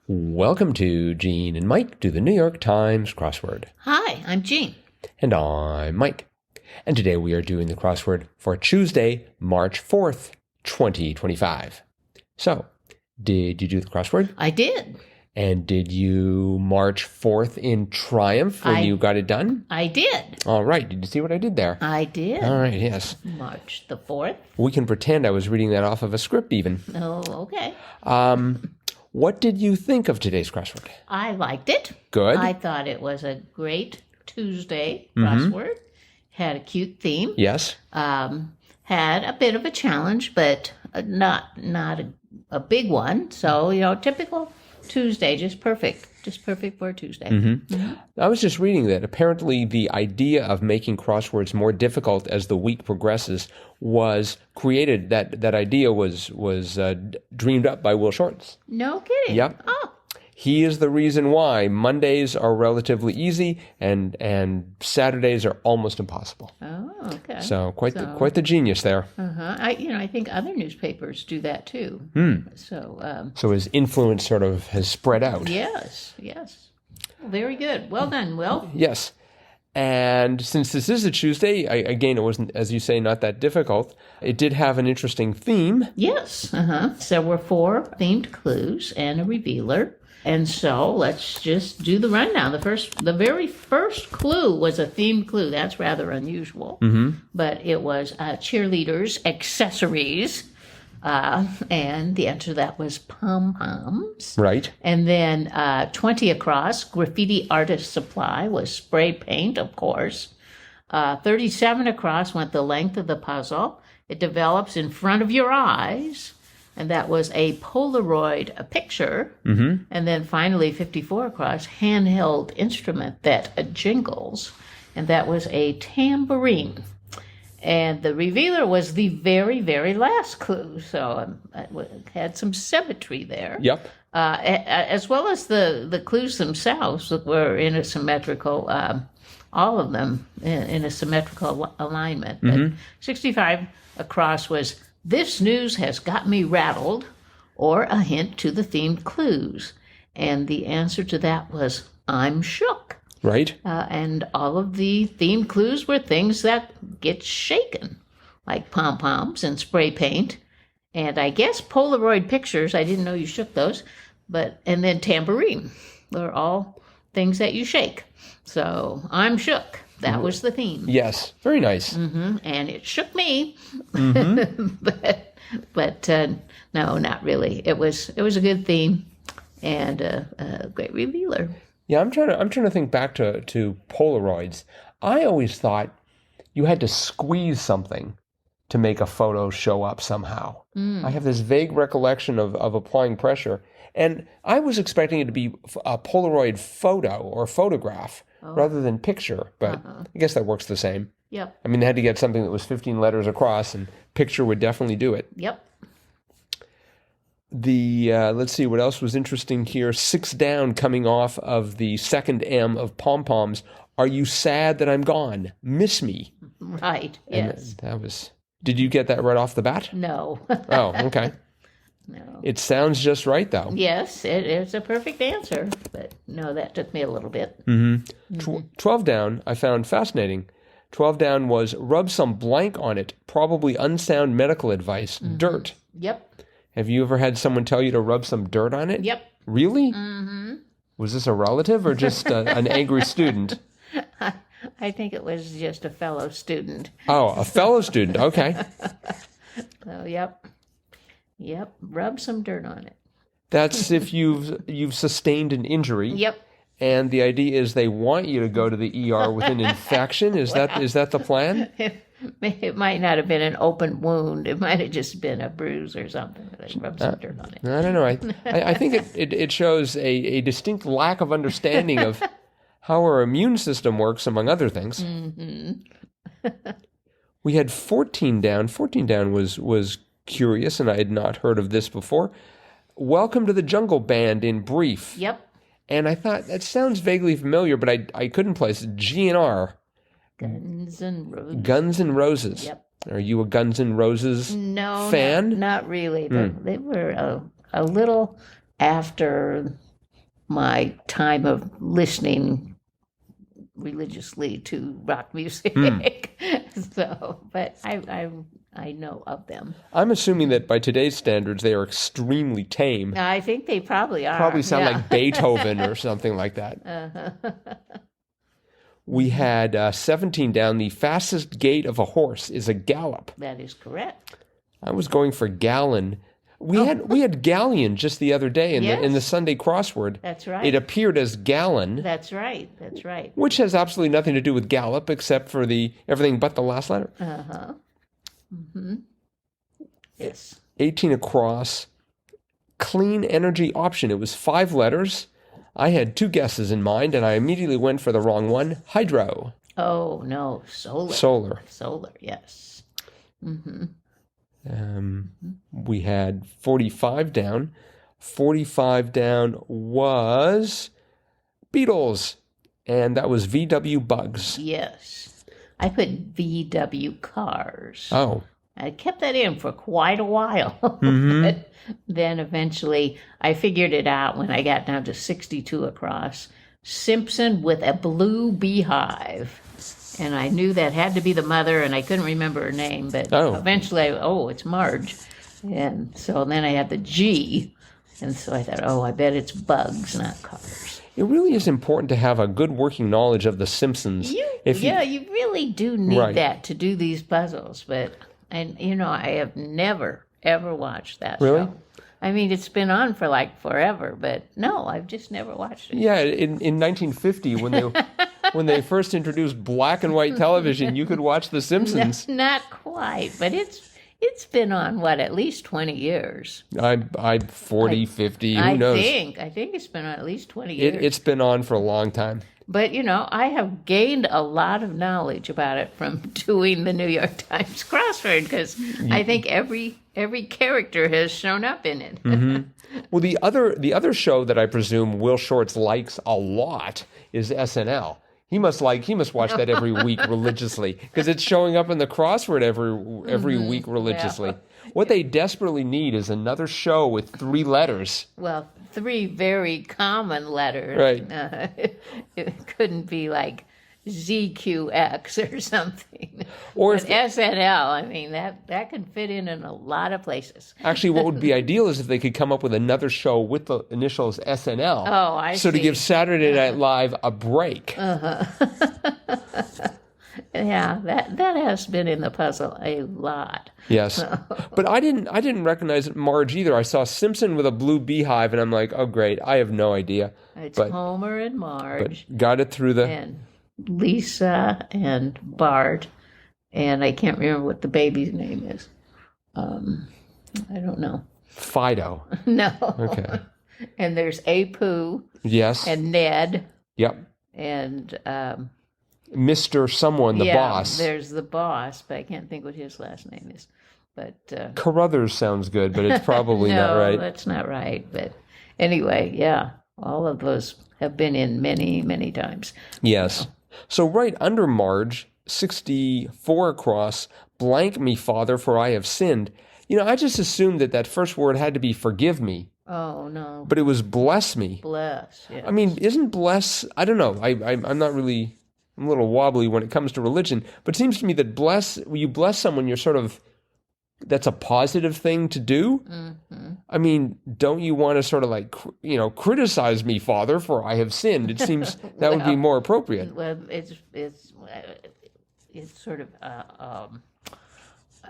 Welcome to Gene and Mike do the New York Times crossword. Hi, I'm Jean. And I'm Mike. And today we are doing the crossword for Tuesday, March 4th, 2025. So, did you do the crossword? I did. And did you march forth in triumph when you got it done? I did. All right. Did you see what I did there? I did. All right, yes. March the 4th. We can pretend I was reading that off of a script even. Oh, okay. What did you think of today's crossword? I liked it. Good. I thought it was a great Tuesday crossword. Had a cute theme. Yes. Had a bit of a challenge, but not a big one. So, typical Tuesday, just perfect. Just perfect for a Tuesday. I was just reading that apparently the idea of making crosswords more difficult as the week progresses was created. That idea was dreamed up by Will Shortz. No kidding. Yep. Oh. He is the reason why Mondays are relatively easy and Saturdays are almost impossible. Oh, okay. So quite the genius there. I think other newspapers do that too. So his influence sort of has spread out. Yes. Very good. Well done, Will. Yes. And since this is a Tuesday, again, it wasn't, as you say, not that difficult. It did have an interesting theme. Yes. So we're 4 themed clues and a revealer. And so let's just do the rundown. The very first clue was a themed clue. That's rather unusual. But it was cheerleaders' accessories. And the answer to that was pom-poms. Right. And then 20 across, graffiti artist supply was spray paint, of course. 37 across went the length of the puzzle. It develops in front of your eyes. And that was a Polaroid picture. And then finally 54 across, handheld instrument that jingles. And that was a tambourine. And the revealer was the very, very last clue. So it had some symmetry there. Yep. As well as the clues themselves were in a symmetrical, all of them in a symmetrical alignment. But 65 across was, "This news has got me rattled," or a hint to the themed clues. And the answer to that was, "I'm shook." Right. And all of the themed clues were things that get shaken, like pom-poms and spray paint. And I guess Polaroid pictures, I didn't know you shook those, and then tambourine. They're all things that you shake. So I'm shook. That was the theme. Yes. Very nice. And it shook me. but no, not really. It was a good theme and a great revealer. Yeah, I'm trying to think back to Polaroids. I always thought you had to squeeze something to make a photo show up somehow. I have this vague recollection of applying pressure, and I was expecting it to be a Polaroid photo or photograph rather than picture, but I guess that works the same. Yep. I mean, they had to get something that was 15 letters across, and picture would definitely do it. Yep. Let's see, what else was interesting here? 6 down, coming off of the second M of pom-poms. "Are you sad that I'm gone? Miss me." Right, yes. And did you get that right off the bat? No. Oh, okay. No. It sounds just right, though. Yes, it's a perfect answer, but no, that took me a little bit. 12 down, I found fascinating. 12 down was, "Rub some blank on it, probably unsound medical advice, dirt." Yep. Have you ever had someone tell you to rub some dirt on it? Yep. Really? Was this a relative or just an angry student? I think it was just a fellow student. Oh, a fellow student. Okay. So, yep. Rub some dirt on it. That's if you've sustained an injury. Yep. And the idea is they want you to go to the ER with an infection. Is that the plan? It might not have been an open wound. It might have just been a bruise or something. They rub some dirt on it. I don't know. I think it shows a distinct lack of understanding of how our immune system works, among other things. We had 14 down. 14 down was curious, and I had not heard of this before. "Welcome to the Jungle Band" in brief. Yep. And I thought, that sounds vaguely familiar, but I couldn't place it. GNR. Guns N' Roses. Guns N' Roses. Yep. Are you a Guns N' Roses fan? Not really. They were a little after my time of listening religiously to rock music. So, but I know of them. I'm assuming that by today's standards, they are extremely tame. I think they probably are. Probably sound like Beethoven or something like that. We had 17 down. The fastest gait of a horse is a gallop. That is correct. I was going for gallon. We had galleon just the other day in the Sunday crossword. That's right. It appeared as gallon. That's right. That's right. Which has absolutely nothing to do with gallop except for everything but the last letter. Yes. 18 across. Clean energy option. It was 5 letters. I had 2 guesses in mind, and I immediately went for the wrong one. Hydro. Oh, no. Solar. Solar, yes. We had 45 down. 45 down was Beatles, and that was VW Bugs. Yes. I put VW Cars. Oh. I kept that in for quite a while. But then eventually I figured it out when I got down to 62 across. Simpson with a blue beehive. And I knew that had to be the mother, and I couldn't remember her name. But eventually, it's Marge. And so then I had the G. And so I thought, I bet it's Bugs, not Cars. It really is important to have a good working knowledge of The Simpsons. You really do need that to do these puzzles. But, I have never, ever watched that show. I mean, it's been on for like forever, but no, I've just never watched it. Yeah, in 1950, when they first introduced black and white television, you could watch The Simpsons. Not quite, but it's been on, at least 20 years. I'm 40, 50, who knows? I think it's been on at least 20 years. It's been on for a long time. But, I have gained a lot of knowledge about it from doing the New York Times crossword, because I think every character has shown up in it. Well, the other show that I presume Will Shortz likes a lot is SNL. He must watch that every week religiously, because it's showing up in the crossword every week religiously. Yeah. What they desperately need is another show with 3 letters. Well, 3 very common letters. Right. It couldn't be like ZQX or something. Or SNL, I mean, that can fit in a lot of places. Actually, what would be ideal is if they could come up with another show with the initials SNL. Oh, I see. So to give Saturday Night Live a break. Yeah, that has been in the puzzle a lot. Yes. But I didn't recognize Marge either. I saw Simpson with a blue beehive, and I'm like, oh, great. I have no idea. It's Homer and Marge. But got it through the... And Lisa and Bart, and I can't remember what the baby's name is. I don't know. Fido. No. Okay. And there's Apu. Yes. And Ned. Yep. And Mr. Someone, the boss. There's the boss, but I can't think what his last name is. But Carruthers sounds good, but it's probably not right. No, that's not right. But anyway, yeah, all of those have been in many, many times. Yes. So right under Marge, 64 across, blank me, Father, for I have sinned. I just assumed that first word had to be forgive me. Oh, no. But it was bless me. Bless, yes. I mean, isn't bless, I don't know, I'm not really, I'm a little wobbly when it comes to religion, but it seems to me that when you bless someone, you're sort of, that's a positive thing to do. Mm-hmm. I mean, don't you want to sort of like, criticize me, Father, for I have sinned? It seems that would be more appropriate. Well, it's sort of a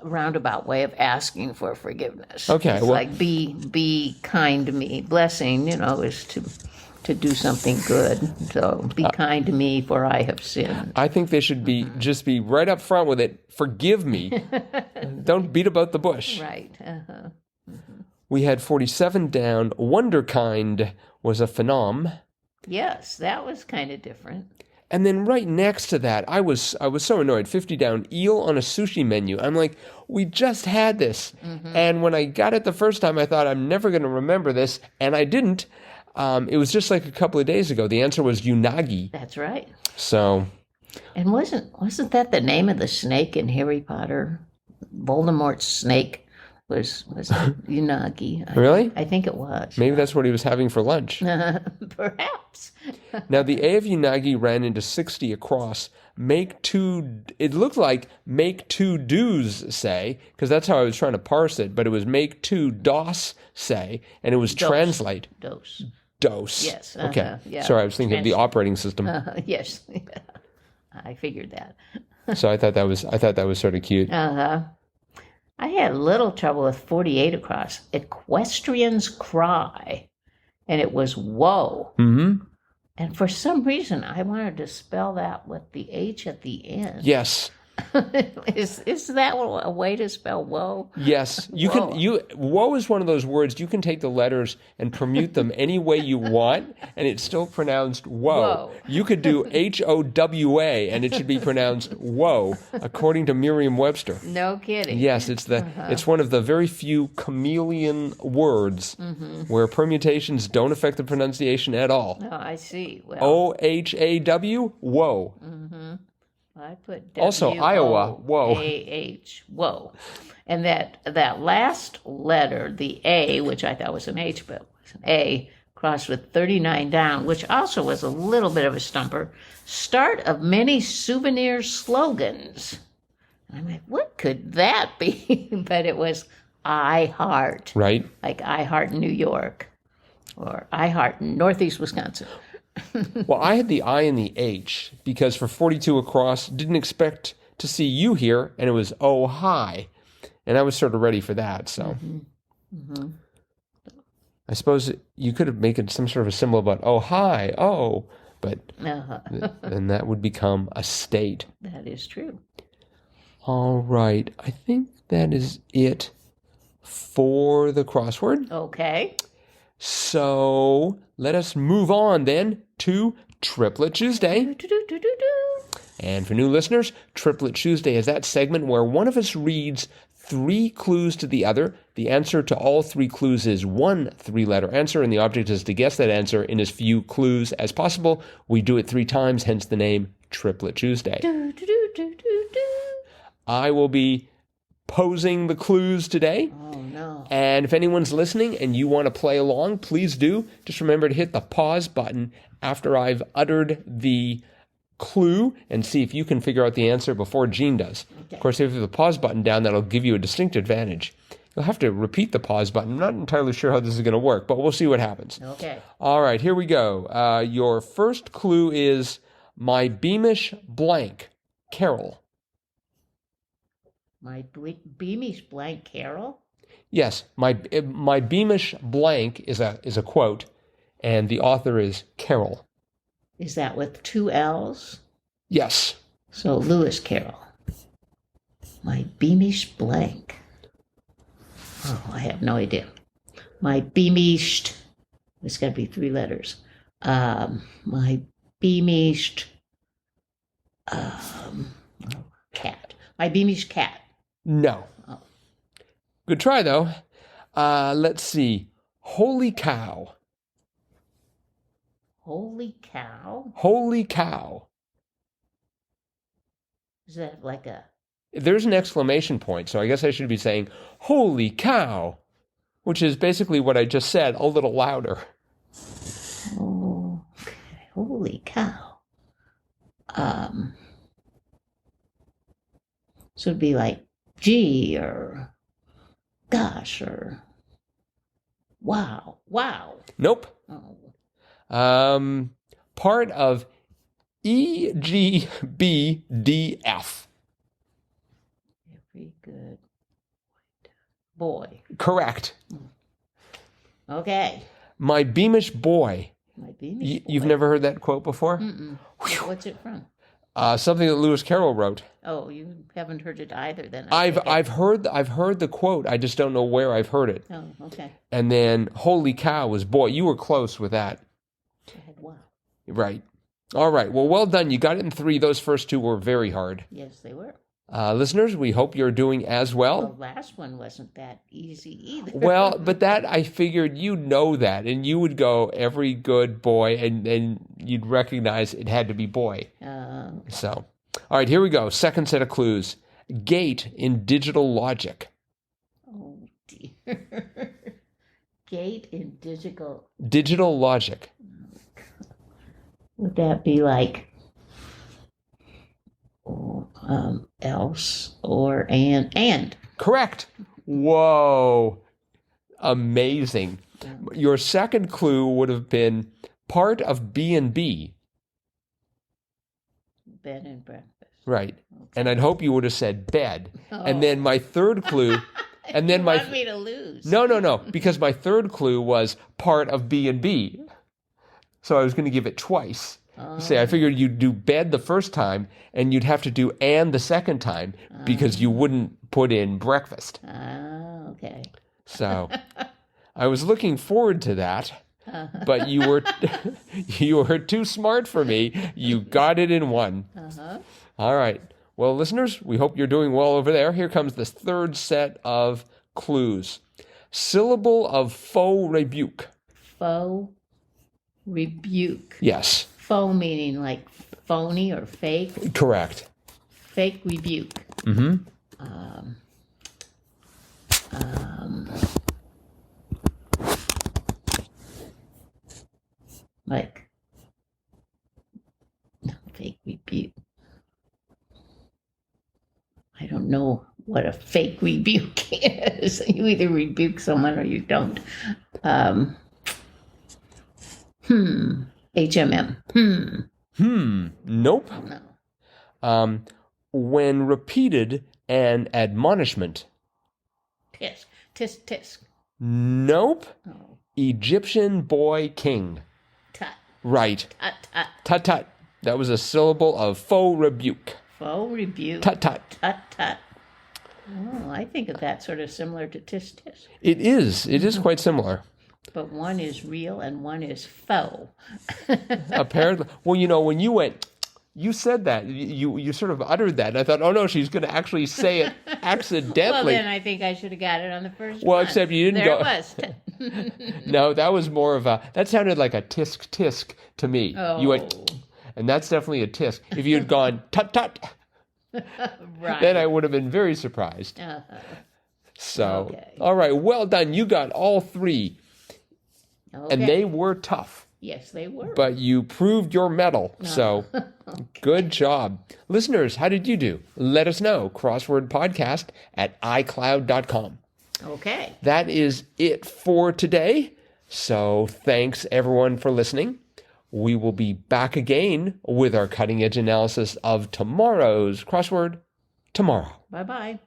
roundabout way of asking for forgiveness. Okay, it's like be kind to me. Blessing, is to do something good. So be kind to me, for I have sinned. I think they should just be right up front with it. Forgive me. Don't beat about the bush. Right. Uh-huh. Mm-hmm. We had 47 down. Wonderkind was a phenom. Yes, that was kind of different. And then right next to that, I was so annoyed. 50 down, eel on a sushi menu. I'm like, we just had this. Mm-hmm. And when I got it the first time, I thought, I'm never going to remember this. And I didn't. It was just like a couple of days ago. The answer was unagi. That's right. So. And wasn't that the name of the snake in Harry Potter? Voldemort's snake. was unagi. Really? I think it was. Maybe that's what he was having for lunch. Perhaps. Now, the A of unagi ran into 60 across. It looked like make two do's say, because that's how I was trying to parse it, but it was make two dos say, and it was Dos. translate. Dose. Yes. Okay. Yeah. Sorry, I was thinking of the operating system. Yes. I figured that. So I thought that was sort of cute. I had a little trouble with 48 across. Equestrian's cry. And it was whoa. Mm-hmm. And for some reason, I wanted to spell that with the H at the end. Yes. Is that a way to spell whoa? Yes. Whoa is one of those words, you can take the letters and permute them any way you want, and it's still pronounced whoa. You could do HOWA, and it should be pronounced whoa, according to Merriam-Webster. No kidding. Yes, it's one of the very few chameleon words where permutations don't affect the pronunciation at all. Oh, I see. Well, OHAW, whoa. I put Also, Iowa, whoa. A-H, whoa. And that last letter, the A, which I thought was an H, but was an A, crossed with 39 down, which also was a little bit of a stumper. Start of many souvenir slogans. I'm like, what could that be? But it was I Heart. Right. Like I Heart New York or I Heart Northeast Wisconsin. Well, I had the I and the H because for 42 across, didn't expect to see you here, and it was oh hi, and I was sort of ready for that. So, I suppose you could have made it some sort of a symbol about oh hi, oh, but then that would become a state. That is true. All right, I think that is it for the crossword. Okay. So let us move on then to Triplet Tuesday. And for new listeners, Triplet Tuesday is that segment where one of us reads 3 clues to the other. The answer to all 3 clues is one 3-letter answer, and the object is to guess that answer in as few clues as possible. We do it 3 times, hence the name Triplet Tuesday. I will be posing the clues today. Oh, no. And if anyone's listening and you want to play along, please do. Just remember to hit the pause button after I've uttered the clue and see if you can figure out the answer before Jean does. Okay. Of course, if you have the pause button down, that'll give you a distinct advantage. You'll have to repeat the pause button. I'm not entirely sure how this is going to work, but we'll see what happens. Okay. All right, here we go. Your first clue is my beamish blank, Carol. My beamish blank Carol? Yes, my beamish blank is a quote, and the author is Carol. Is that with 2 L's? Yes. So Lewis Carroll. My beamish blank. Oh, I have no idea. My beamished. It's got to be 3 letters. My beamished cat. My beamish cat. No. Oh. Good try, though. Let's see. Holy cow. Holy cow? Holy cow. Is that like a... There's an exclamation point, so I guess I should be saying, holy cow, which is basically what I just said, a little louder. Oh, okay. Holy cow. So it'd be like, gee, or gosh, or wow, wow. Nope. Oh. Part of EGBDF. Every good boy. Correct. Okay. My beamish boy. My beamish boy. You've never heard that quote before? Mm-mm. What's it from? Something that Lewis Carroll wrote. Oh, you haven't heard it either, then. I've heard the quote. I just don't know where I've heard it. Oh, okay. And then holy cow was boy. You were close with that. I had wow. Right. All right. Well done. You got it in 3. Those first 2 were very hard. Yes, they were. Listeners, we hope you're doing as well. The last one wasn't that easy either. Well, but that I figured you know that, and you would go every good boy, and you'd recognize it had to be boy. So, all right, here we go. Second set of clues. Gate in digital logic. Oh, Gate in digital. Digital logic. Would that be like else or and? Correct. Whoa. Amazing. Your second clue would have been part of B&B. Bed and breakfast. Right. Okay. And I'd hope you would have said bed. And then my third clue, and then you want me to lose. No, because my third clue was part of B&B. So I was going to give it twice. Say, I figured you'd do bed the first time, and you'd have to do and the second time because you wouldn't put in breakfast. Okay. So I was looking forward to that, but you were too smart for me. You got it in one. All right. Well, listeners, we hope you're doing well over there. Here comes this third set of clues. Syllable of faux rebuke. Faux rebuke. Yes. Faux meaning like phony or fake. Correct. Fake rebuke. Mm-hmm. Like fake rebuke. I don't know what a fake rebuke is. You either rebuke someone or you don't. HMM. Nope. No. When repeated, an admonishment. Tisk. Tisk. Tisk. Nope. Oh. Egyptian boy king. Tut. Right. Tut. Tut. Tut tut. That was a syllable of faux rebuke. Faux rebuke. Tut tut. Tut. Tut. Oh, I think of that sort of similar to tisk. Tisk. It is. It is quite similar. But one is real and one is faux. Apparently. Well, when you went, you said that. You sort of uttered that. And I thought, oh, no, she's going to actually say it accidentally. Well, then I think I should have got it on the first one. Well, except you didn't there go. It was. No, that was more of that sounded like a tisk tisk to me. Oh. You went, and that's definitely a tisk. If you had gone tut tut, Right. then I would have been very surprised. So, Okay. All right, well done. You got all three. Okay. And they were tough. Yes, they were. But you proved your mettle. So good job. Listeners, how did you do? Let us know. Crosswordpodcast at iCloud.com. Okay. That is it for today. So thanks everyone for listening. We will be back again with our cutting edge analysis of tomorrow's crossword tomorrow. Bye-bye.